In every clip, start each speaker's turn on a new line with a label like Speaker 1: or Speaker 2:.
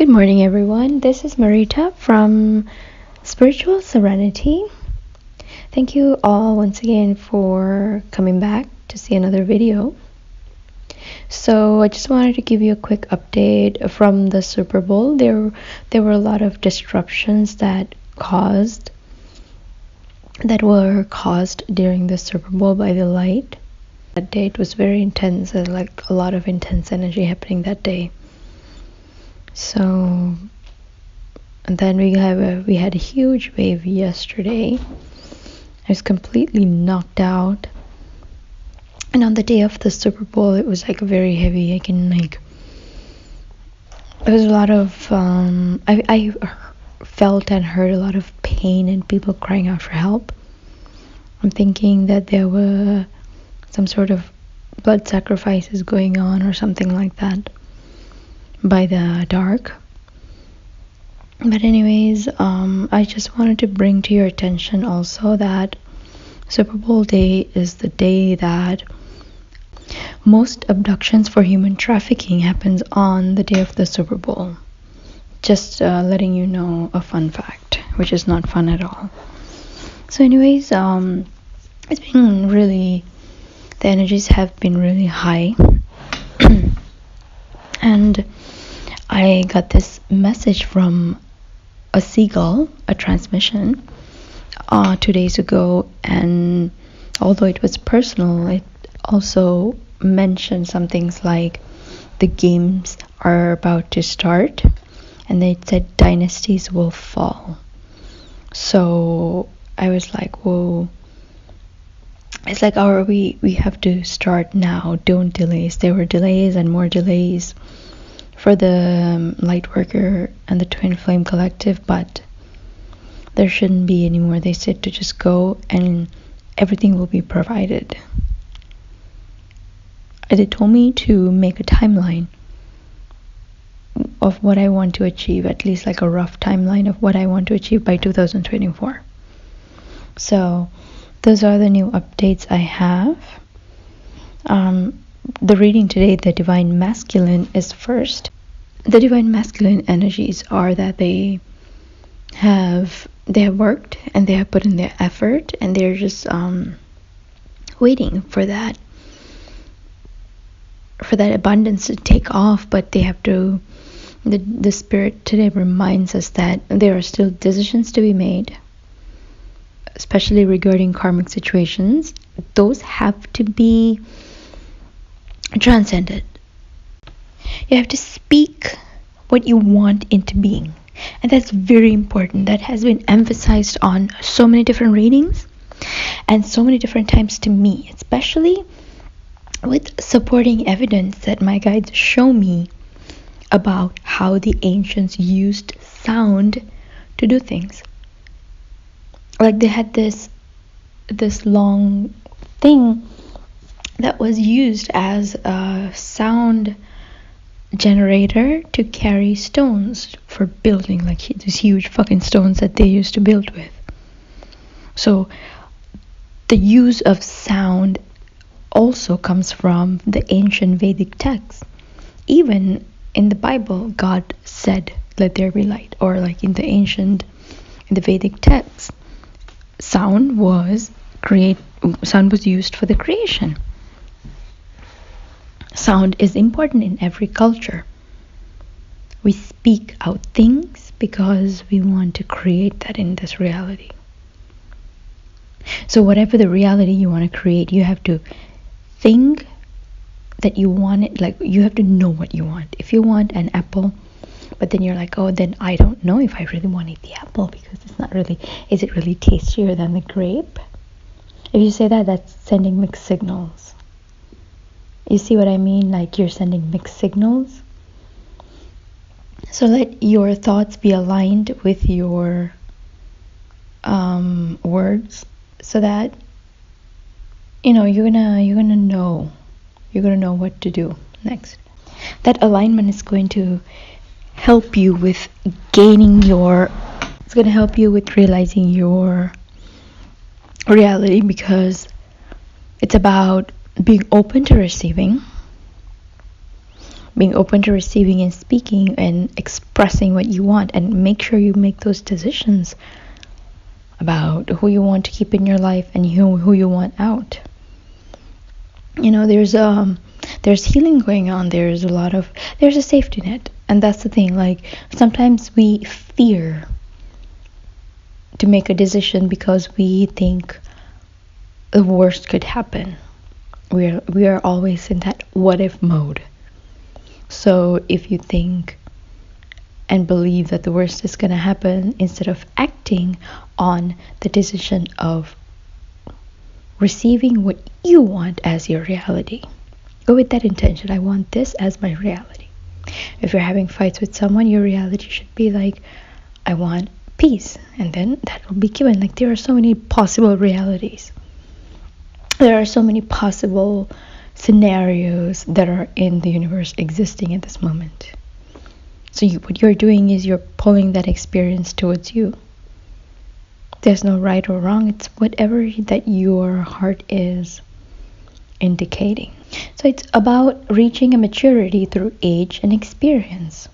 Speaker 1: Good morning, everyone. This is Marita from Spiritual Serenity. Thank you all once again for coming back to see another video. So I just wanted to give you a quick update from the Super Bowl. There were a lot of disruptions that were caused during the Super Bowl by the light. That day it was very intense, and like a lot of intense energy happening that day. So, and then we had a huge wave yesterday. I was completely knocked out, and on the day of the Super Bowl, it was like very heavy. There was a lot of I felt and heard a lot of pain and people crying out for help. I'm thinking that there were some sort of blood sacrifices going on or something like that by the dark. But anyways, I just wanted to bring to your attention also that Super Bowl day is the day that most abductions for human trafficking happens on the day of the Super Bowl. Just letting you know a fun fact, which is not fun at all. So anyways, it's been really, the energies have been really high. And I got this message from a seagull, a transmission, 2 days ago, and although it was personal, it also mentioned some things like the games are about to start, and they said dynasties will fall. So I was like, whoa. It's like, we have to start now, don't delays. There were delays and more delays for the Lightworker and the Twin Flame Collective, but there shouldn't be anymore. They said to just go and everything will be provided. They told me to make a timeline of what I want to achieve, at least like a rough timeline of what I want to achieve by 2024. So those are the new updates I have. The reading today, the Divine Masculine, is first. The Divine Masculine energies are that they have worked and they have put in their effort, and they're just waiting for that abundance to take off. But they have to. The Spirit today reminds us that there are still decisions to be made, especially regarding karmic situations. Those have to be transcended. You have to speak what you want into being, and that's very important. That has been emphasized on so many different readings and so many different times to me, especially with supporting evidence that my guides show me about how the ancients used sound to do things. Like they had this long thing that was used as a sound generator to carry stones for building, like these huge fucking stones that they used to build with. So the use of sound also comes from the ancient Vedic texts. Even in the Bible, God said, "Let there be light," or like in the Vedic texts, sound was used for the creation. Sound is important in every culture. We speak out things because we want to create that in this reality. So whatever the reality you want to create, you have to think that you want it. Like, you have to know what you want. If you want an apple, but then you're like, oh, then I don't know if I really want to eat the apple, because is it really tastier than the grape? If you say that, that's sending mixed signals. You see what I mean? Like, you're sending mixed signals. So let your thoughts be aligned with your words, so that you're gonna know what to do next. That alignment is going to help you with it's going to help you with realizing your reality, because it's about being open to receiving, being open to receiving and speaking and expressing what you want, and make sure you make those decisions about who you want to keep in your life and who you want out. There's healing going on. There's a safety net, and that's the thing. Like, sometimes we fear to make a decision because we think the worst could happen. We are always in that what if mode. So if you think and believe that the worst is going to happen, instead of acting on the decision of receiving what you want as your reality, go with that intention. I want this as my reality. If you're having fights with someone, your reality should be like, I want peace, and then that will be given. Like, there are so many possible realities. There are so many possible scenarios that are in the universe existing at this moment. So what you're doing is you're pulling that experience towards you. There's no right or wrong. It's whatever that your heart is indicating. So it's about reaching a maturity through age and experience.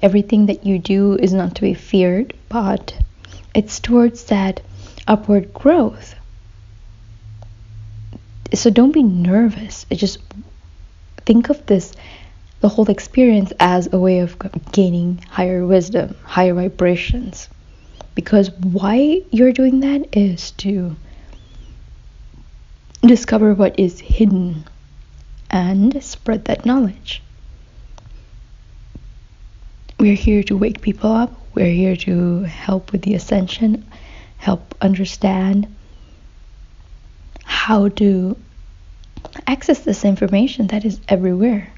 Speaker 1: Everything that you do is not to be feared, but it's towards that upward growth. So don't be nervous. Just think of the whole experience as a way of gaining higher wisdom, higher vibrations. Because why you're doing that is to discover what is hidden and spread that knowledge. We're here to wake people up. We're here to help with the ascension, help understand how to access this information that is everywhere.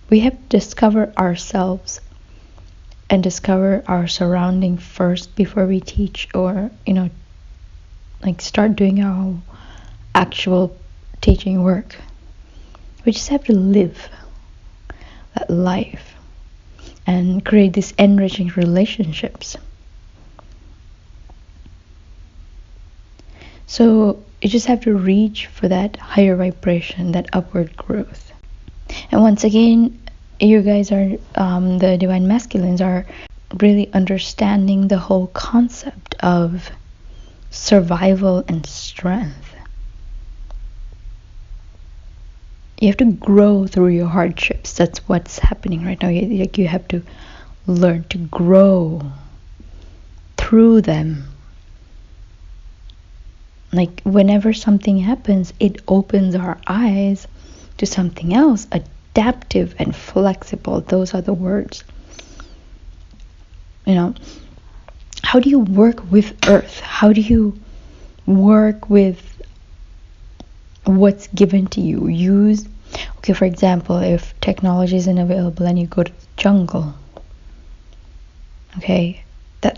Speaker 1: We have to discover ourselves and discover our surrounding first before we teach, or start doing our actual teaching work. We just have to live that life and create these enriching relationships. So you just have to reach for that higher vibration, that upward growth. And once again, you guys are, the Divine Masculines are really understanding the whole concept of survival and strength. You have to grow through your hardships. That's what's happening right now. You have to learn to grow through them. Like, whenever something happens, it opens our eyes to something else, adaptive and flexible. Those are the words. How do you work with earth? How do you work with what's given to you? For example, if technology isn't available and you go to the jungle,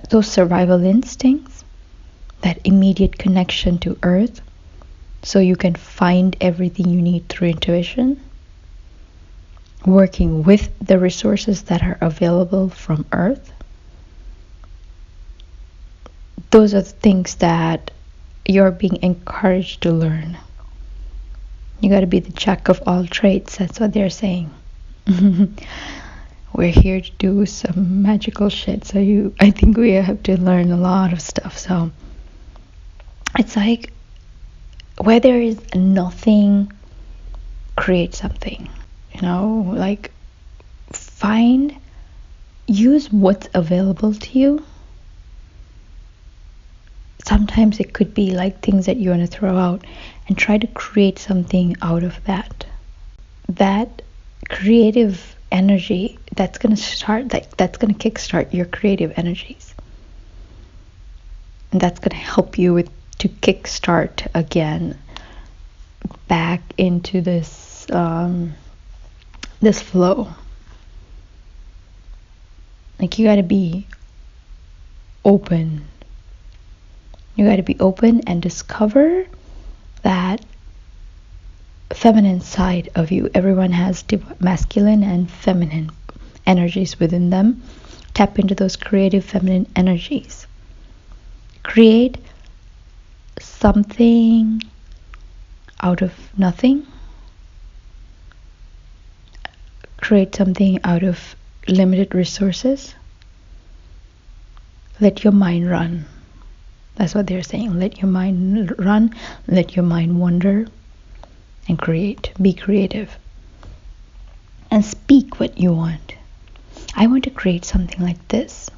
Speaker 1: those survival instincts, that immediate connection to earth, so you can find everything you need through intuition, working with the resources that are available from earth. Those are the things that you're being encouraged to learn. You got to be the jack of all trades. That's what they're saying. We're here to do some magical shit. So I think we have to learn a lot of stuff. So it's like, where there is nothing, create something. Use what's available to you. Sometimes it could be like things that you want to throw out, and try to create something out of that. That creative energy, that's going to kickstart your creative energies. And that's going to help you to kickstart again back into this flow. Like, you got to be open. You got to be open and discover that feminine side of you. Everyone has masculine and feminine energies within them. Tap into those creative feminine energies. Create something out of nothing. create something out of limited resources, let your mind run. That's what they're saying. Let your mind run, let your mind wander, and create. Be creative. And speak what you want. I want to create something like this.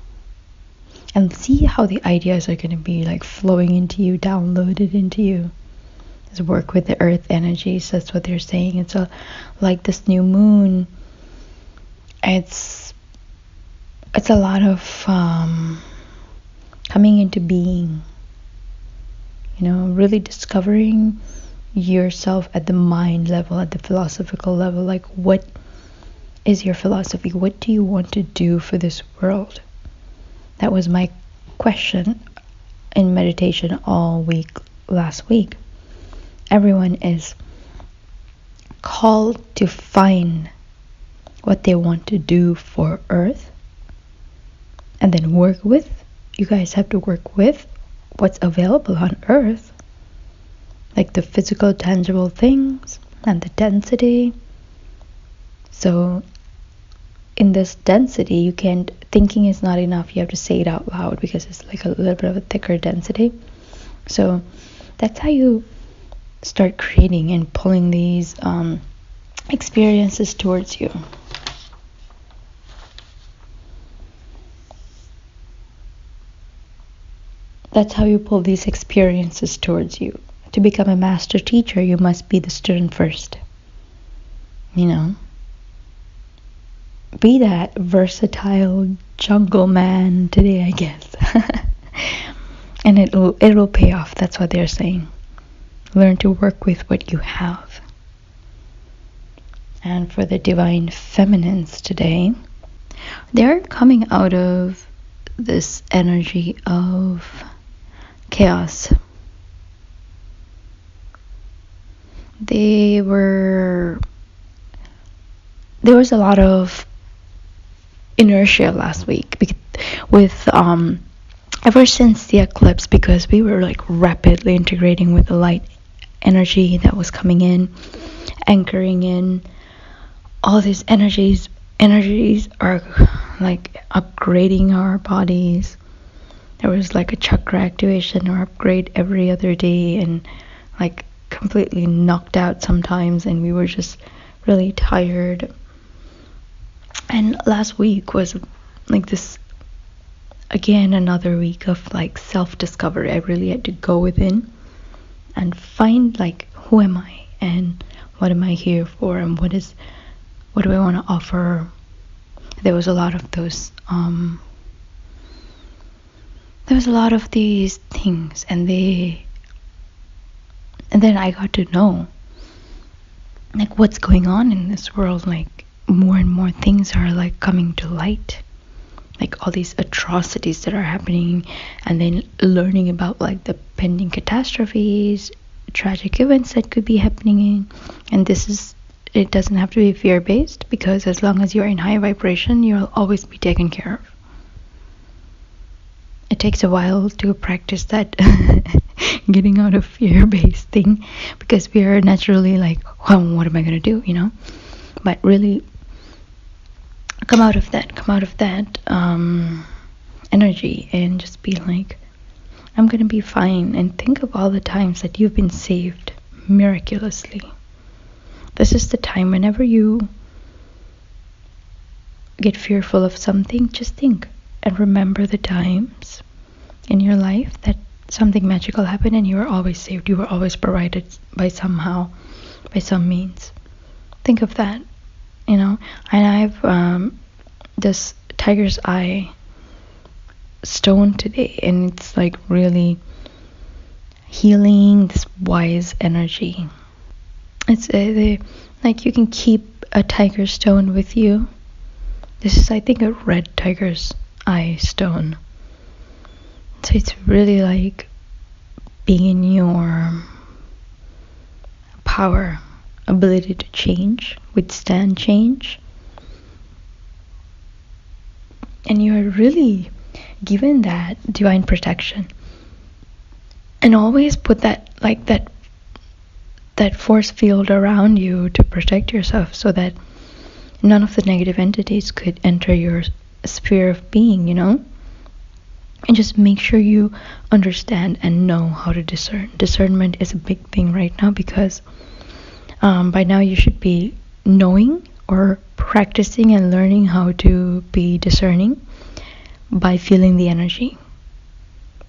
Speaker 1: And see how the ideas are going to be like flowing into you, downloaded into you. Just work with the earth energies. That's what they're saying. It's like this new moon. It's a lot of coming into being. Really discovering yourself at the mind level, at the philosophical level. Like, what is your philosophy? What do you want to do for this world? That was my question in meditation all week last week. Everyone is called to find what they want to do for Earth, and then work with. You guys have to work with what's available on Earth, like the physical, tangible things and the density. So in this density, thinking is not enough. You have to say it out loud, because it's like a little bit of a thicker density. So that's how you start creating and pulling these experiences towards you. That's how you pull these experiences towards you. To become a master teacher, you must be the student first. Be that versatile jungle man today, I guess. And it'll pay off. That's what they're saying. Learn to work with what you have. And for the divine feminines today, they're coming out of this energy of chaos. There was a lot of inertia last week with ever since the eclipse, because we were like rapidly integrating with the light energy that was coming in, anchoring in. All these energies are like upgrading our bodies. There was like a chakra activation or upgrade every other day, and like completely knocked out sometimes, and we were just really tired. And last week was like this, again, another week of like self-discovery. I really had to go within and find like, who am I and what am I here for, and what do I want to offer. There was a lot of those there was a lot of these things, and then I got to know like what's going on in this world. Like, more and more things are like coming to light, like all these atrocities that are happening, and then learning about like the pending catastrophes, tragic events that could be happening. And it doesn't have to be fear-based, because as long as you're in high vibration, you'll always be taken care of. It takes a while to practice that getting out of fear-based thing, because we are naturally like, well, what am I going to do, But really come out of that energy and just be like, I'm going to be fine. And think of all the times that you've been saved miraculously. This is the time, whenever you get fearful of something, just think and remember the times in your life that something magical happened and you were always saved. You were always provided by some means. Think of that, And I've this tiger's eye stone today, and it's like really healing, this wise energy. It's like you can keep a tiger stone with you. This is, I think, a red tiger's eye stone. So it's really like being in your power, ability to change, withstand change. And you are really given that divine protection. And always put that force field around you to protect yourself, so that none of the negative entities could enter your sphere of being, And just make sure you understand and know how to discern. Discernment is a big thing right now, because by now you should be knowing or practicing and learning how to be discerning by feeling the energy,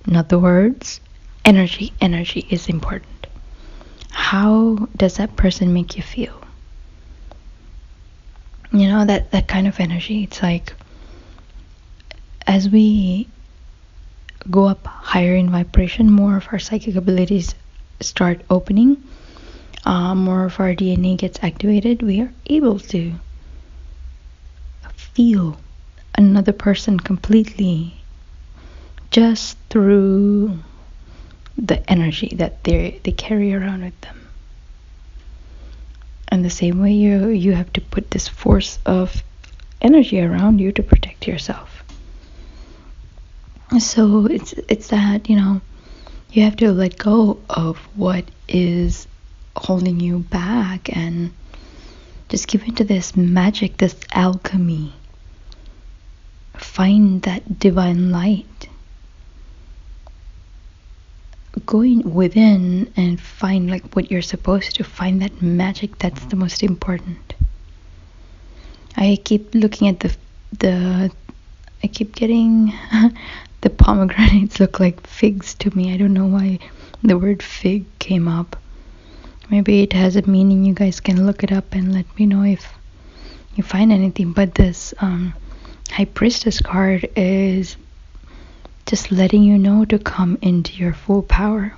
Speaker 1: not the words. Energy is important. How does that person make you feel? That kind of energy. It's like, as we go up higher in vibration, more of our psychic abilities start opening, more of our DNA gets activated. We are able to feel another person completely just through the energy that they carry around with them. And the same way you have to put this force of energy around you to protect yourself. So it's that, you have to let go of what is holding you back and just give into this magic, this alchemy. Find that divine light. Go in within and find what you're supposed to find, that magic. That's the most important. I keep looking at I keep getting the pomegranates look like figs to me. I don't know why the word fig came up. Maybe it has a meaning. You guys can look it up and let me know if you find anything. But this High Priestess card is just letting you know to come into your full power.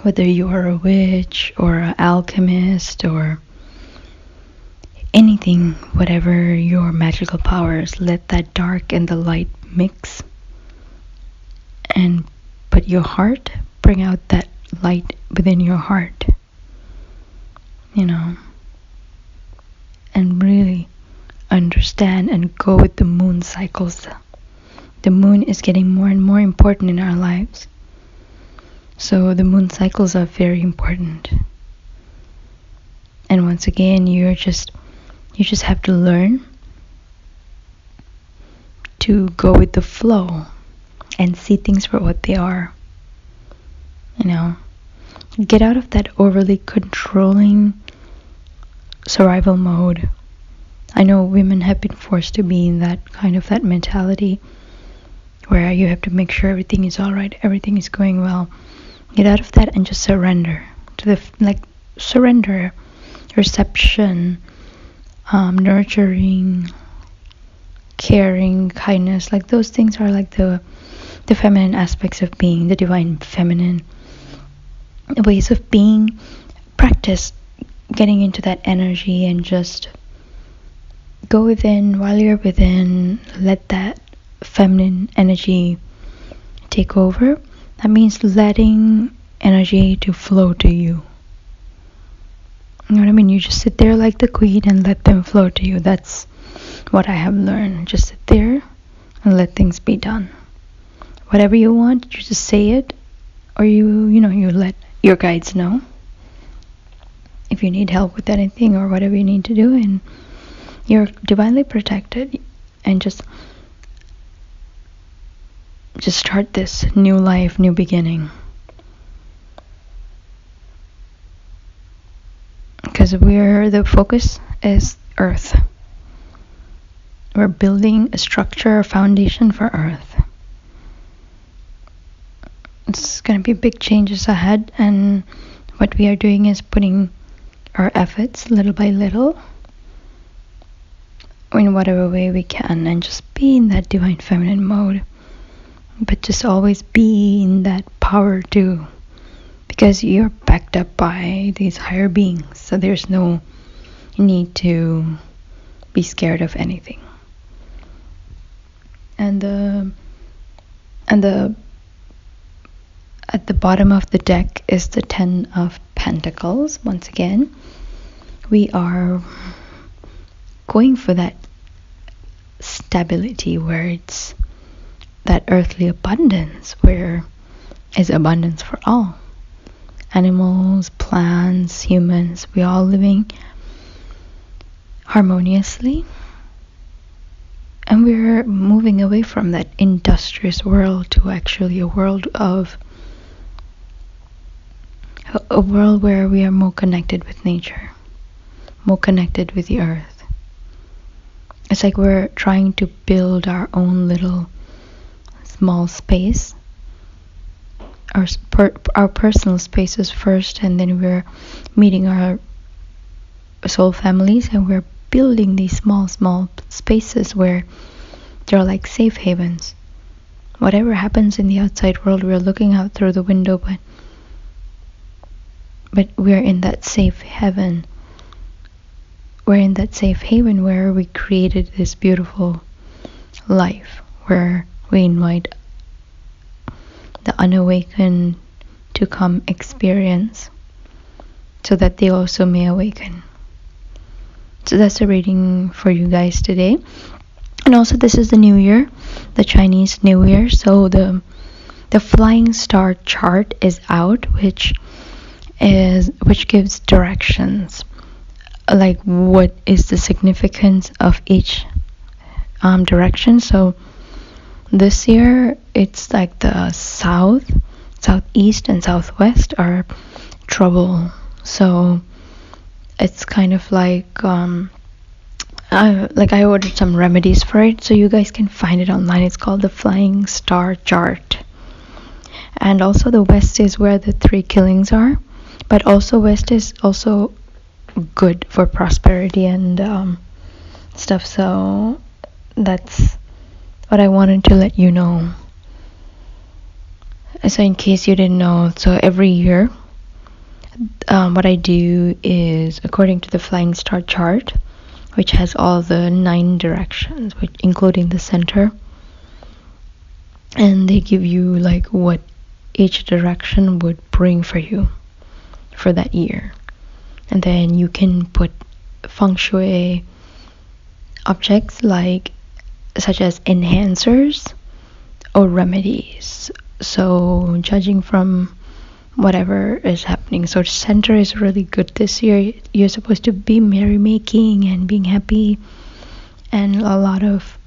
Speaker 1: Whether you are a witch or an alchemist or anything, whatever your magical powers, let that dark and the light mix. And put your heart, bring out that light within your heart. And really understand and go with the moon cycles. The moon is getting more and more important in our lives. So the moon cycles are very important. And once again, you just have to learn to go with the flow and see things for what they are. Get out of that overly controlling survival mode. I know women have been forced to be in that mentality where you have to make sure everything is all right, everything is going well. Get out of that and just surrender to surrender, reception, nurturing, caring, kindness. Those things are the feminine aspects of being, the divine feminine ways of being. Practice getting into that energy and just go within. While you're within, let that feminine energy take over. That means letting energy to flow to you. You know what I mean? You just sit there like the queen and let them flow to you. That's what I have learned. Just sit there and let things be done. Whatever you want, you just say it, or you let your guides know if you need help with anything or whatever you need to do, and you're divinely protected. And just start this new life, new beginning. Because the focus is Earth. We're building a structure, a foundation for Earth. It's going to be big changes ahead, and what we are doing is putting our efforts little by little in whatever way we can, and just be in that divine feminine mode. But just always be in that power too, because you're backed up by these higher beings, so there's no need to be scared of anything. And at the bottom of the deck is the 10 of Pentacles. Once again, we are going for that stability where it's that earthly abundance, where is abundance for all. Animals, plants, humans, we all living harmoniously. And we're moving away from that industrious world to actually a world where we are more connected with nature, more connected with the earth. It's like we're trying to build our own little small space, our personal spaces first, and then we're meeting our soul families, and we're building these small spaces where they're like safe havens. Whatever happens in the outside world, we're looking out through the window, but we're in that safe haven. We're in that safe haven where we created this beautiful life, where we invite the unawakened to come experience so that they also may awaken. So that's the reading for you guys today. And also, this is the new year, the Chinese New Year. So the flying star chart is out, which gives directions, like what is the significance of each direction. So this year it's like the southeast and southwest are trouble. So it's kind of like I ordered some remedies for it, so you guys can find it online. It's called the Flying Star Chart. And also the west is where the 3 killings are, but also west is also good for prosperity and stuff. So that's what I wanted to let you know. So in case you didn't know, so every year what I do is according to the Flying Star Chart, which has all the 9 directions, including the center, and they give you like what each direction would bring for you for that year. And then you can put feng shui objects such as enhancers or remedies, so judging from whatever is happening. So center is really good this year. You're supposed to be merrymaking and being happy, and a lot of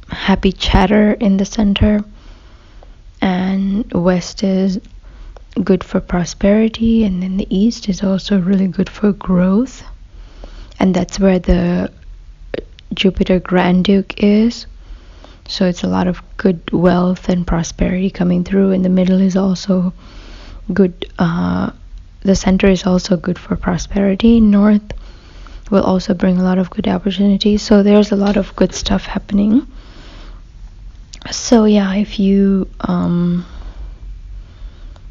Speaker 1: happy chatter in the center. And west is good for prosperity, and then the east is also really good for growth, and that's where the Jupiter Grand Duke is. So it's a lot of good wealth and prosperity coming through. In the middle is also good. The center is also good for prosperity. North will also bring a lot of good opportunities. So there's a lot of good stuff happening. So yeah, if you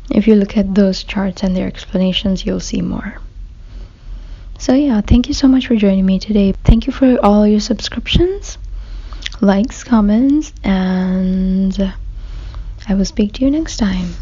Speaker 1: look at those charts and their explanations, you'll see more. So yeah, thank you so much for joining me today. Thank you for all your subscriptions, likes, comments, and I will speak to you next time.